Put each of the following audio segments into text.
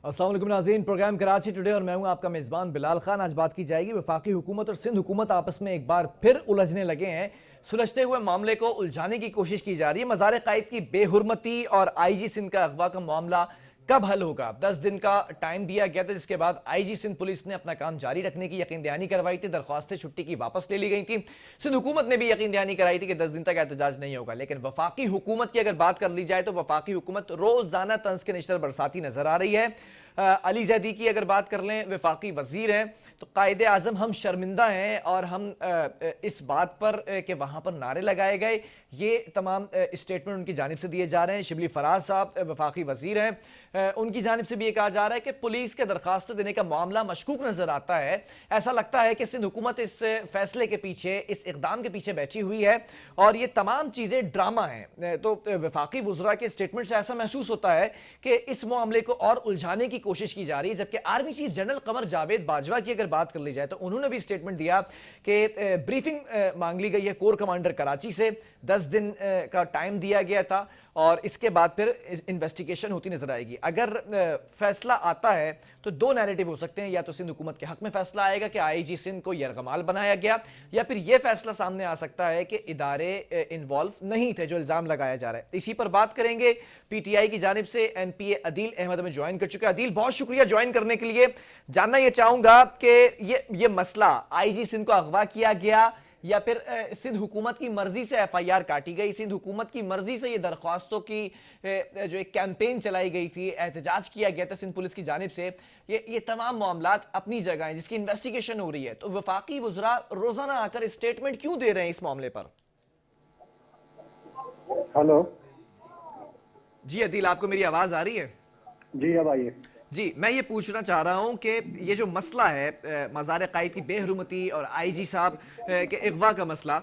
अस्सलाम वालेकुम नाज़रीन, प्रोग्राम कराची टुडे और मैं हूं आपका मेज़बान बिलाल खान। आज बात की जाएगी वफाकी हुकूमत और सिंध हुकूमत आपस में एक बार फिर उलझने लगे हैं। सुलझते हुए मामले को उलझाने की कोशिश की जा रही है। मज़ार क़ाइद की बेहुरमती और आईजी सिंध का अगवा का मामला कब हल होगा? 10 दिन का टाइम दिया गया था, जिसके बाद आईजी सिंध पुलिस ने अपना काम जारी रखने की यकीन दहानी करवाई थी। दरख्वास्तें छुट्टी की वापस ले ली गई थी। सिंध हुकूमत ने भी यकीन दहानी कराई थी कि 10 दिन तक एहतजाज नहीं होगा। लेकिन वफाकी हुकूमत की अगर बात कर ली जाए तो वफाकी हुकूमत रोजाना तंज के निश्तर बरसाती नजर आ रही है। अली ज़ैदी की अगर बात कर लें, वफाकी वजीर हैं, तो कायदे आज़म हम शर्मिंदा हैं और हम इस बात पर कि वहाँ पर नारे लगाए गए, ये तमाम स्टेटमेंट उनकी जानिब से दिए जा रहे हैं। शिबली फराज साहब वफाकी वजीर हैं, उनकी जानिब से भी ये कहा जा रहा है कि पुलिस के दरखास्त देने का मामला मशकूक नजर आता है। ऐसा लगता है कि सिंध हुकूमत इस फैसले के पीछे, इस इकदाम के पीछे बैठी हुई है और ये तमाम चीज़ें ड्रामा हैं। तो वफाकी वज़रा के स्टेटमेंट से ऐसा महसूस होता है कि इस मामले को और उलझाने की कोशिश की जा रही है। जबकि army chief general Qamar Javed Bajwa की अगर बात कर ली जाए तो उन्होंने भी स्टेटमेंट दिया कि ब्रीफिंग मांग ली गई है कोर कमांडर कराची से। 10 दिन का टाइम दिया गया था और इसके बाद फिर इन्वेस्टिगेशन होती नजर आएगी। अगर फैसला आता है तो दो नैरेटिव हो सकते हैं, या तो सिंध हुकूमत के हक में फैसला आएगा कि आईजी सिंध को यरगमाल बनाया गया, या फिर यह फैसला सामने आ सकता है कि इदारे इन्वॉल्व नहीं थे जो इल्जाम लगाया जा रहा है। इसी पर बात करेंगे। पीटीआई की जानिब से एमपीए अदील अहमद हमें ज्वाइन कर चुके हैं। अदील, बहुत शुक्रिया ज्वाइन करने के लिए। जानना यह चाहूंगा कि ये मसला आईजी सिंध को अगवा किया गया या फिर सिंध हुकूमत की मर्जी से एफआईआर काटी गई, सिंध हुकूमत की मर्जी से ये दरख्वास्तों की जो एक कैंपेन चलाई गई थी, एहतजाज किया गया था सिंध पुलिस की जानिब से, ये तमाम मामलात अपनी जगह हैं जिसकी इन्वेस्टिगेशन हो रही है। तो वफाकी वज़रा रोजाना आकर स्टेटमेंट क्यों दे रहे हैं इस मामले पर? हेलो जी अदील, आपको मेरी आवाज आ रही है? जी, अब आइए। जी, मैं ये पूछना चाह रहा हूँ कि ये जो मसला है मज़ार क़ाइद की बेहरुमती और आईजी साहब के अगवा का मसला,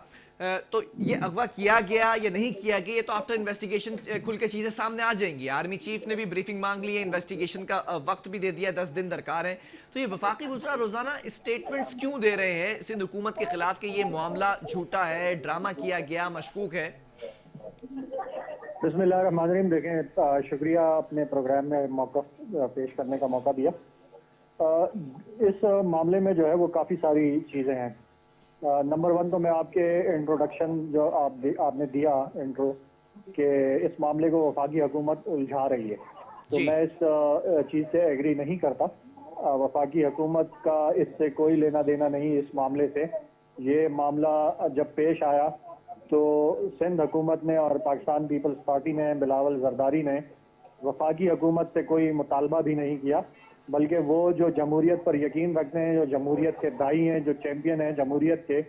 तो ये अगवा किया गया या नहीं किया गया, ये तो आफ्टर इन्वेस्टिगेशन खुल के चीज़ें सामने आ जाएंगी। आर्मी चीफ ने भी ब्रीफिंग मांग ली है, इन्वेस्टिगेशन का वक्त भी दे दिया, 10 दिन दरकार है। तो ये वफाकी वज़रा रोज़ाना स्टेटमेंट्स क्यों दे रहे हैं सिंध हुकूमत के खिलाफ कि ये मामला झूठा है, ड्रामा किया गया, मशकूक है? बिस्मिल्लाहिर्रहमानिर्रहीम। देखें, शुक्रिया अपने प्रोग्राम में मौका पेश करने का मौका दिया। इस मामले में जो है वो काफ़ी सारी चीज़ें हैं। नंबर वन तो मैं आपके इंट्रोडक्शन जो आपने दिया इंट्रो कि इस मामले को वफाकी हुकूमत उलझा रही है, तो मैं इस चीज़ से एग्री नहीं करता। वफाकी हुकूमत का इससे कोई लेना देना नहीं इस मामले से। ये मामला जब पेश आया तो सिंध हुकूमत ने और पाकिस्तान पीपल्स पार्टी ने, बिलावल जरदारी ने वफाकी हुकूमत से कोई मुतालबा भी नहीं किया, बल्कि वो जो जमहूरियत पर यकीन रखते हैं, जो जमहूरियत के दाई हैं, जो चैंपियन हैं जमहूरियत के,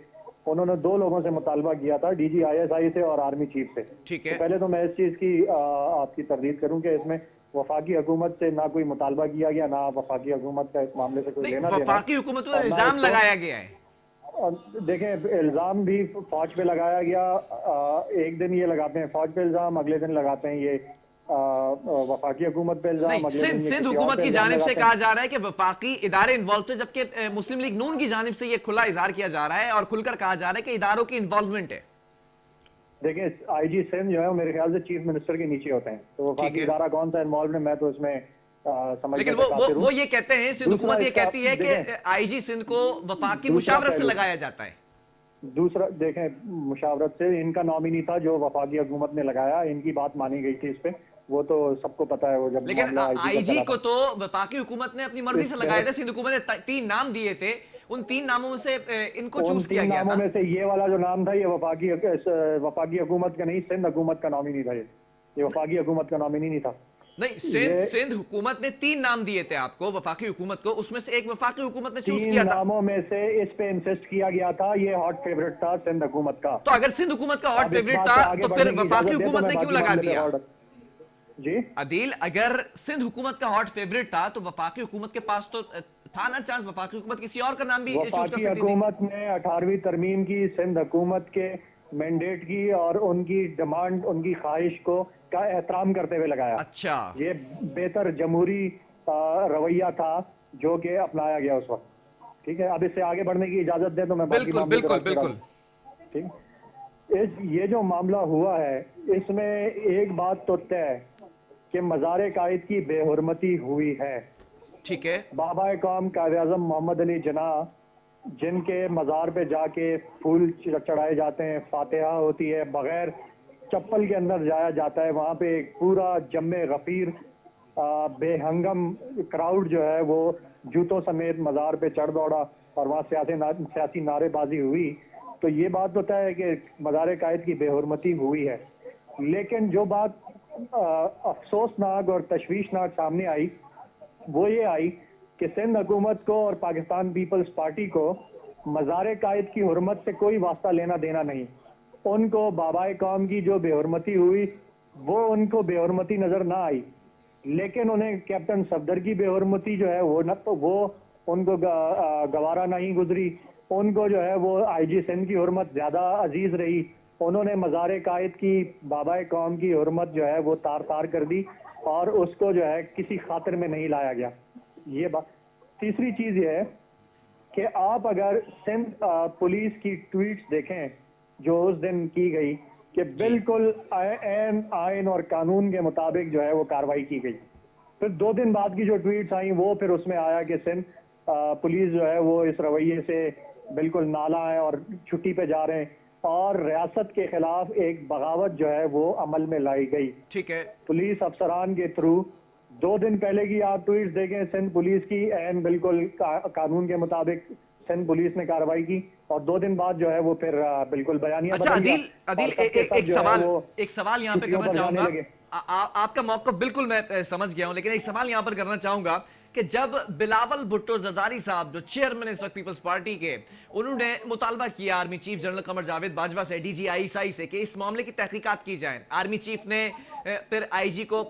उन्होंने दो लोगों से मुतालबा किया था, DGISI से और आर्मी चीफ से। ठीक है। तो पहले तो मैं इस चीज़ की आपकी तरदीद करूं कि इसमें वफाकी हुकूमत से ना कोई मुतालबा किया गया, ना वफाकी हुकूमत का इस मामले से कोई लेना देना। वफाकी हुकूमत पर इल्जाम लगाया गया है। देखें, इल्जाम भी फौज पे लगाया गया। एक दिन ये लगाते हैं फौज पे इल्जाम, अगले दिन लगाते हैं ये वफाकी हुकूमत पे इल्जाम। सिंध हुकूमत की जानिब से कहा जा रहा है कि वफाकी इदारे इन्वॉल्व थे, जबकि मुस्लिम लीग नून की जानिब से ये खुला इजहार किया जा रहा है और खुलकर कहा जा रहा है कि इदारों की इन्वॉल्वमेंट है। देखिए, आईजी सिंध जो है मेरे ख्याल से चीफ मिनिस्टर के नीचे होते हैं, तो वफाकी इदारा कौन सा इन्वॉल्व है मैं तो इसमें लेकिन वो ये कहते हैं, सिंध हुकूमत ये कहती है कि आईजी सिंध को वफाकी मुशावरत से लगाया जाता है। दूसरा, देखें, मुशावरत से इनका नॉमिनी था जो वफाकी हुकूमत ने लगाया, इनकी बात मानी गई थी इस पे, वो तो सबको पता है। वो जब लेकिन आईजी को तो वफाकी हुकूमत ने अपनी मर्जी से लगाया था। सिंध हुकूमत ने 3 नाम दिए थे, उन 3 नामों में से इनको चूज किया गया था। नामों में से ये वाला जो नाम था ये वफाकी हुकूमत का नहीं, सिंध हुकूमत का नॉमिनी था। ये वफाकी हुकूमत का नॉमिनी नहीं था। नहीं, सिंध हुकूमत ने 3 नाम दिए थे आपको, वफाकी हुकूमत को, उसमें से एक वफाकी हुकूमत ने चूज किया था। 3 नामों में से इस पे इंसिस्ट किया गया था, ये हॉट फेवरेट था सिंध हुकूमत का। तो अगर सिंध हुकूमत का हॉट फेवरेट था तो फिर वफाकी हुकूमत ने क्यों लगा दिया? जी अदील, अगर सिंध हुकूमत का हॉट फेवरेट था तो वफाकी हुकूमत के पास तो था ना चांस, वफाकी हुकूमत किसी और का नाम भी चूज कर सकती थी। वफाकी हुकूमत ने 18वीं तरमीम की, सिंध हुकूमत के मैंडेट की और उनकी डिमांड, उनकी ख्वाहिश को का एहतराम करते हुए लगाया। अच्छा, ये बेहतर जमहूरी रवैया था जो कि अपनाया गया उस वक्त। ठीक है, अब इससे आगे बढ़ने की इजाजत दें तो मैं बिल्कुल। ठीक, ये जो मामला हुआ है इसमें एक बात तो तय कि मज़ार क़ाइद की बेहुरमती हुई है। ठीक है। बाबा कौम कायद आज़म मोहम्मद अली जिन्ना, जिनके मज़ार पे जाके फूल चढ़ाए जाते हैं, फातिहा होती है, बगैर चप्पल के अंदर जाया जाता है, वहाँ पे एक पूरा जम्मे गफीर बेहंगम क्राउड जो है वो जूतों समेत मज़ार पे चढ़ दौड़ा और वहाँ सियासी नारेबाजी हुई। तो ये बात तो तय है कि मज़ार कायद की बेहुरमती हुई है। लेकिन जो बात अफसोसनाक और तशवीशनाक सामने आई वो ये आई कि सिंध हुकूमत को और पाकिस्तान पीपल्स पार्टी को मज़ार कायद की हुर्मत से कोई वास्ता लेना देना नहीं। उनको बाबाए कौम की जो बेहुरमती हुई वो उनको बेहुरमती नज़र ना आई, लेकिन उन्हें कैप्टन सफदर की बेहुरमती जो है वो उनको गवारा नहीं गुजरी। उनको जो है वो आईजी सिंध की हुर्मत ज़्यादा अजीज रही। उन्होंने मज़ार कायद की बाबाए कौम की हुर्मत जो है वो तार तार कर दी और उसको जो है किसी खातिर में नहीं लाया गया। ये बात। तीसरी चीज़ ये है कि आप अगर सिंध पुलिस की ट्वीट्स देखें जो उस दिन की गई कि बिल्कुल आइन और कानून के मुताबिक जो है वो कार्रवाई की गई। फिर 2 दिन बाद की जो ट्वीट्स आई वो फिर उसमें आया कि सिंध पुलिस जो है वो इस रवैये से बिल्कुल नाला है और छुट्टी पे जा रहे हैं और रियासत के खिलाफ एक बगावत जो है वो अमल में लाई गई। ठीक है। पुलिस अफसरान के थ्रू 2 दिन पहले की आप ट्वीट्स देखें सिंध पुलिस की एन बिल्कुल कानून के मुताबिक सिंध पुलिस ने कार्रवाई की और 2 दिन बाद जो है वो फिर बिल्कुल बयानिया अच्छा बदल गया अदील और सबके सब जो है वो एक सवाल यहाँ पे छुट्टियों करना पर जाने चाहूंगा। लगे। आपका मौक़िफ़ बिल्कुल मैं समझ गया हूं, लेकिन एक सवाल यहाँ पर करना चाहूंगा कि जब बिलावल भुट्टो जरदारी साहब जो चेयरमैन इस वक्त पीपल्स पार्टी के, उन्होंने मुतालबा किया army chief general Qamar Javed Bajwa से, डीजी आईएसआई से, कि इस मामले की तहकीकात की जाए। आर्मी चीफ ने फिर आईजी को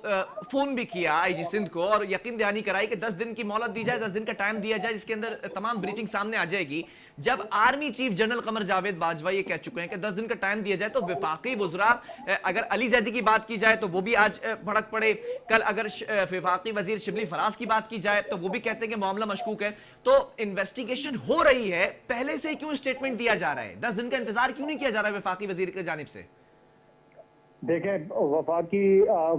फोन भी किया, आईजी सिंध को, और यकीन दहानी कराई कि 10 दिन की मोहलत दी जाए, 10 दिन का टाइम दिया जाए जिसके अंदर तमाम ब्रीफिंग सामने आ जाएगी। जब army chief general Qamar Javed Bajwa ये कह चुके हैं कि 10 दिन का टाइम दिया जाए, तो विफाकी वज़रा, अगर अली जैदी की बात की जाए तो वो भी आज भड़क पड़े, कल अगर विफाकी वजीर शिबली फराज की बात की जाए तो वो भी कहते हैं कि मामला मशकूक है। तो इन्वेस्टिगेशन हो रही है, पहले से क्यों स्टेटमेंट दिया जा रहा है? 10 दिन का इंतजार क्यों नहीं किया जा रहा है विफाकी वजीर की जानिब से? देखें, वफाकी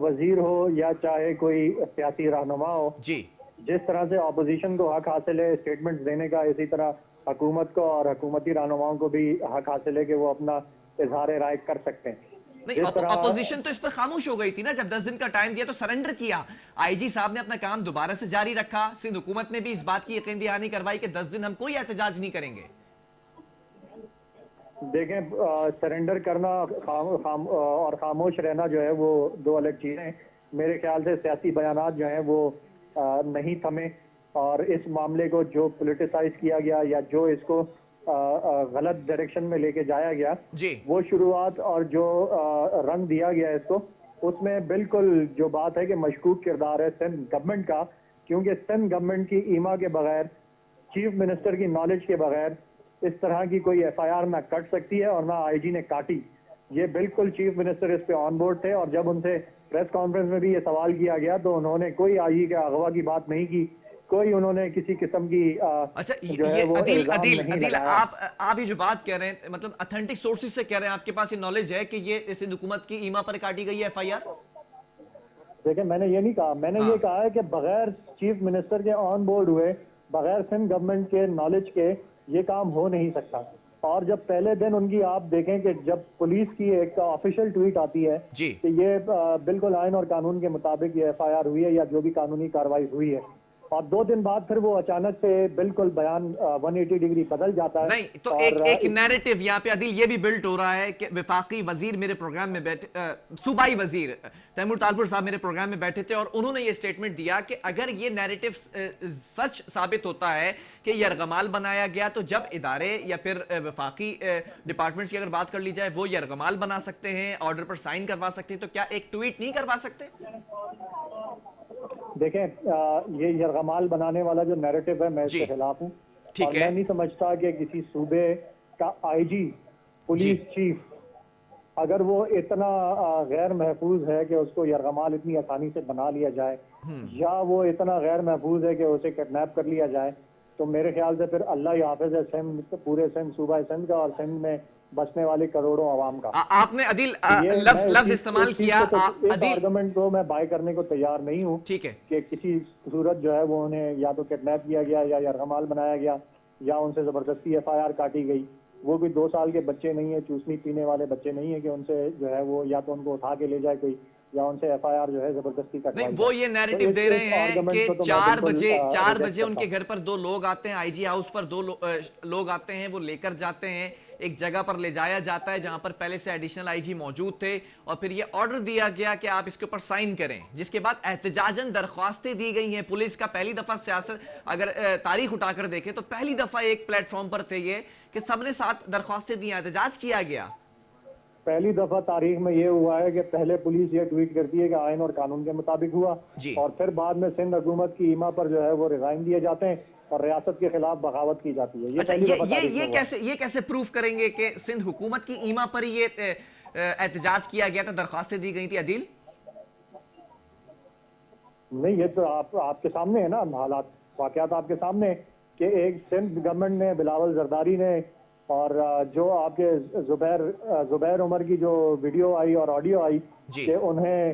वजीर हो या चाहे कोई सियासी रहनुमा हो जी, जिस तरह से अपोजिशन को हक हासिल है स्टेटमेंट्स देने का, इसी तरह हुकूमत को और हुकूमती रहनुमाओं को भी हक हासिल है कि वो अपना इजहार राय कर सकते हैं। नहीं, अपोजिशन तो इस पर खामोश हो गई थी ना। जब 10 दिन का टाइम दिया तो सरेंडर किया, आईजी साहब ने अपना काम दोबारा से जारी रखा, सिंध हुकूमत ने भी इस बात की यकीन दहानी करवाई कि 10 दिन हम कोई एहतजाज नहीं करेंगे। देखें, सरेंडर करना और खामोश रहना जो है वो 2 अलग चीज़ें हैं। मेरे ख्याल से सियासी बयानात जो हैं वो नहीं थमे और इस मामले को जो पोलिटिसाइज किया गया या जो इसको गलत डायरेक्शन में लेके जाया गया जी, वो शुरुआत और जो रंग दिया गया इसको, उसमें बिल्कुल जो बात है कि मशकूक किरदार है सिंध गवर्नमेंट का, क्योंकि सिंध गवर्नमेंट की ईमा के बगैर, चीफ मिनिस्टर की नॉलेज के बगैर इस तरह की कोई एफआईआर ना कट सकती है और ना आईजी ने काटी। ये बिल्कुल चीफ मिनिस्टर इस पे ऑन बोर्ड थे और जब उनसे प्रेस कॉन्फ्रेंस में भी ये सवाल किया गया तो उन्होंने कोई आईजी के अगवा की बात नहीं की, कोई उन्होंने किसी किस्म की अच्छा, जो है वो अदील आप ये जो बात कह रहे हैं, मतलब ऑथेंटिक सोर्सेज से कह रहे हैं, आपके पास ये नॉलेज है कि ये सिंध हुकूमत की ईमा पर काटी गई है एफआईआर? देखिए, मैंने ये नहीं कहा, मैंने ये कहा है कि बगैर चीफ मिनिस्टर के ऑन बोर्ड हुए, बगैर सिंध गवर्नमेंट के नॉलेज के ये काम हो नहीं सकता। और जब पहले दिन उनकी आप देखें कि जब पुलिस की एक ऑफिशियल ट्वीट आती है जी, कि ये बिल्कुल आइन और कानून के मुताबिक ये एफआईआर हुई है या जो भी कानूनी कार्रवाई हुई है, और 2 दिन बाद फिर वो अचानक से बिल्कुल बयान 180 डिग्री बदल जाता है। नहीं तो एक नैरेटिव यहाँ पे अदील ये भी बिल्ट हो रहा है कि विफाकी वजीर मेरे प्रोग्राम में बैठे, सूबाई वजीर तैमूर तालपुर साहब मेरे प्रोग्राम में बैठे थे और उन्होंने ये स्टेटमेंट दिया कि अगर ये नैरेटिव सच साबित होता है कि यरगमाल बनाया गया, तो जब इदारे या फिर विफाकी डिपार्टमेंट्स की अगर बात कर ली जाए, वो यरगमाल बना सकते हैं, ऑर्डर पर साइन करवा सकते हैं, तो क्या एक ट्वीट नहीं करवा सकते? देखें, ये यरगमाल बनाने वाला जो नैरेटिव है मैं इसके खिलाफ हूँ और मैं नहीं समझता कि किसी सूबे का आईजी, पुलिस चीफ, अगर वो इतना गैर महफूज है कि उसको यरगमाल इतनी आसानी से बना लिया जाए या वो इतना गैर महफूज है कि उसे किडनैप कर लिया जाए, तो मेरे ख्याल से फिर अल्लाह ही हाफिज है सिंध, पूरे सिंध, सूबा सिंध का और सिंध में बचने वाली करोड़ों आवाम का। آپ نے عدیل یہ لفظ استعمال کیا اس عدیل آرگومنٹ کو میں بائی کرنے کو تیار نہیں ہوں ٹھیک ہے کہ کسی صورت جو ہے وہ انہیں یا تو کڈنیپ کیا گیا یا یرغمال بنایا گیا یا ان سے زبردستی ایف آئی آر کاٹی گئی. وہ بھی 2 سال کے بچے نہیں ہیں, چوسنی پینے والے بچے نہیں ہیں کہ ان سے جو ہے وہ یا تو ان کو اٹھا کے لے جائے کوئی یا ان سے ایف آئی آر جو ہے زبردستی نہیں کٹوائی وہ یہ نیریٹو دے رہے ہیں کہ 4 بجے ان کرتا کے گھر پر 2 لوگ آتے ہیں, آئی جی ہاؤس پر 2 لوگ آتے ہیں, وہ لے کر جاتے ہیں, ایک جگہ پر لے جایا جاتا ہے جہاں پر پہلے سے ایڈیشنل آئی جی موجود تھے, اور پھر یہ آرڈر دیا گیا کہ آپ اس کے اوپر سائن کریں, جس کے بعد احتجاجاً درخواستیں دی گئی ہیں. پولیس کا پہلی دفعہ سیاست اگر تاریخ اٹھا کر دیکھیں تو پہلی دفعہ ایک پلیٹ فارم پر تھے یہ کہ سب نے ساتھ درخواستیں دی, احتجاج کیا گیا. پہلی دفعہ تاریخ میں یہ ہوا ہے کہ پہلے پولیس یہ ٹویٹ کرتی ہے کہ آئین اور قانون کے مطابق ہوا, جی اور پھر بعد میں سندھ حکومت کی ایما پر جو ہے وہ ریزائن دیے جاتے ہیں اور ریاست کے خلاف بغاوت کی جاتی ہے. یہ اچھا پہلی دفعہ تاریخ میں ہوا. یہ کیسے پروف کریں گے کہ سندھ حکومت کی ایما پر ہی یہ احتجاج کیا گیا تھا, درخواستیں دی گئی تھی عدیل؟ نہیں, یہ تو آپ کے سامنے ہے نا حالات, واقعات آپ کے سامنے کہ ایک سندھ گورنمنٹ نے, بلاول زرداری نے, اور جو آپ کے زبیر عمر کی جو ویڈیو آئی اور آڈیو آئی جی کہ انہیں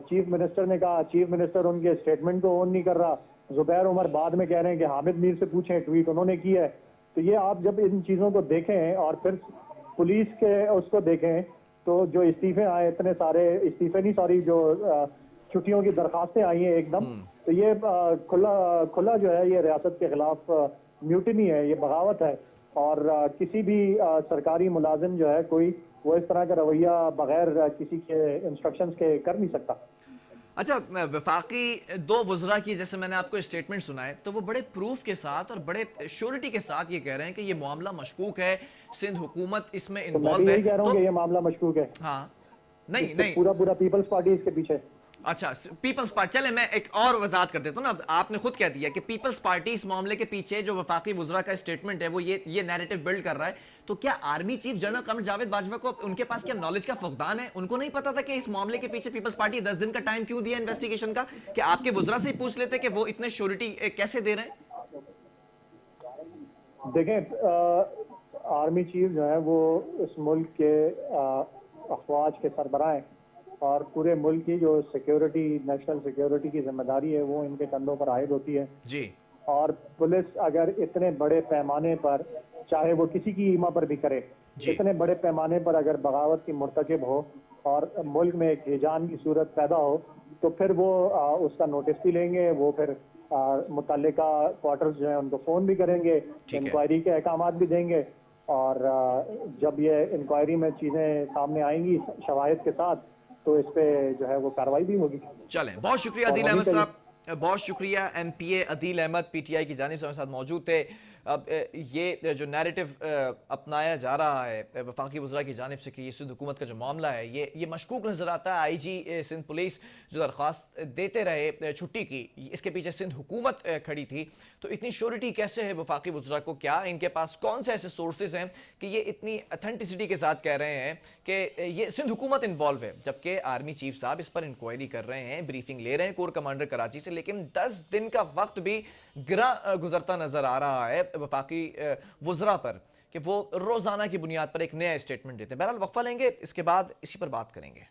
چیف منسٹر نے کہا, چیف منسٹر ان کے اسٹیٹمنٹ کو اون نہیں کر رہا, زبیر عمر بعد میں کہہ رہے ہیں کہ حامد میر سے پوچھیں, ٹویٹ انہوں نے کی ہے. تو یہ آپ جب ان چیزوں کو دیکھیں اور پھر پولیس کے اس کو دیکھیں تو جو استعفے آئے اتنے سارے, استعفے نہیں سوری, جو چھٹیوں کی درخواستیں آئی ہیں ایک دم, تو یہ کھلا جو ہے یہ ریاست کے خلاف میوٹنی ہے, یہ بغاوت ہے. اور کسی بھی سرکاری ملازم جو ہے کوئی وہ اس طرح کا رویہ بغیر کسی کے انسٹرکشنز کے کر نہیں سکتا. اچھا, وفاقی 2 وزراء کی جیسے میں نے آپ کو اسٹیٹمنٹ سنائے تو وہ بڑے پروف کے ساتھ اور بڑے شیورٹی کے ساتھ یہ کہہ رہے ہیں کہ یہ معاملہ مشکوک ہے, سندھ حکومت اس میں تو میں انوالو بھی ہے. یہی کہہ رہا ہوں کہ یہ معاملہ مشکوک ہے. ہاں نہیں پورا پیپلز پارٹی اس کے پیچھے. اچھا, پیپلز پارٹی, چلیں میں ایک اور وضاحت کر دیتا ہوں نا. آپ نے خود کہہ دیا کہ پیپلز پارٹی اس معاملے کے پیچھے جو وفاقی وزراء کا اسٹیٹمنٹ ہے وہ یہ نیریٹو بلڈ کر رہا ہے. تو کیا army chief general Qamar Javed Bajwa کو ان کے پاس کیا نالج کا فقدان ہے؟ ان کو نہیں پتا تھا کہ اس معاملے کے پیچھے پیپلز پارٹی 10 دن کا ٹائم کیوں دیا انویسٹیگیشن کا, کہ آپ کے وزراء سے ہی پوچھ لیتے کہ وہ اتنے شیورٹی کیسے دے رہے ہیں؟ دیکھیں, آرمی چیف جو ہے وہ اس ملک کے افواج کے سربراہ ہیں اور پورے ملک کی جو سیکیورٹی, نیشنل سیکیورٹی کی ذمہ داری ہے وہ ان کے کندھوں پر عائد ہوتی ہے. جی اور پولیس اگر اتنے بڑے پیمانے پر, چاہے وہ کسی کی ایما پر بھی کرے, اتنے بڑے پیمانے پر اگر بغاوت کی مرتکب ہو اور ملک میں ایک ہیجان کی صورت پیدا ہو تو پھر وہ اس کا نوٹس بھی لیں گے, وہ پھر متعلقہ کوارٹرز جو ہیں ان کو فون بھی کریں گے, انکوائری کے احکامات بھی دیں گے, اور جب یہ انکوائری میں چیزیں سامنے آئیں گی شواہد کے ساتھ تو اس پہ جو ہے وہ کارروائی بھی ہوگی. چلیں, بہت شکریہ عدیل احمد صاحب, بہت شکریہ. M P A Adeel Ahmed P T I کی جانب سے ہمارے ساتھ موجود تھے. اب یہ جو نیریٹو اپنایا جا رہا ہے وفاقی وزراء کی جانب سے کہ یہ سندھ حکومت کا جو معاملہ ہے یہ مشکوک نظر آتا ہے. آئی جی سندھ پولیس جو درخواست دیتے رہے چھٹی کی, اس کے پیچھے سندھ حکومت کھڑی تھی. تو اتنی شیورٹی کیسے ہے وفاقی وزراء کو؟ کیا ان کے پاس کون سے ایسے سورسز ہیں کہ یہ اتنی اتھینٹسٹی کے ساتھ کہہ رہے ہیں کہ یہ سندھ حکومت انوالو ہے, جبکہ آرمی چیف صاحب اس پر انکوائری کر رہے ہیں, بریفنگ لے رہے ہیں کور کمانڈر کراچی سے, لیکن 10 دن کا وقت بھی گراں گزرتا نظر آ رہا ہے وفاقی وزراء پر کہ وہ روزانہ کی بنیاد پر ایک نیا اسٹیٹمنٹ دیتے ہیں. بہرحال وقفہ لیں گے, اس کے بعد اسی پر بات کریں گے.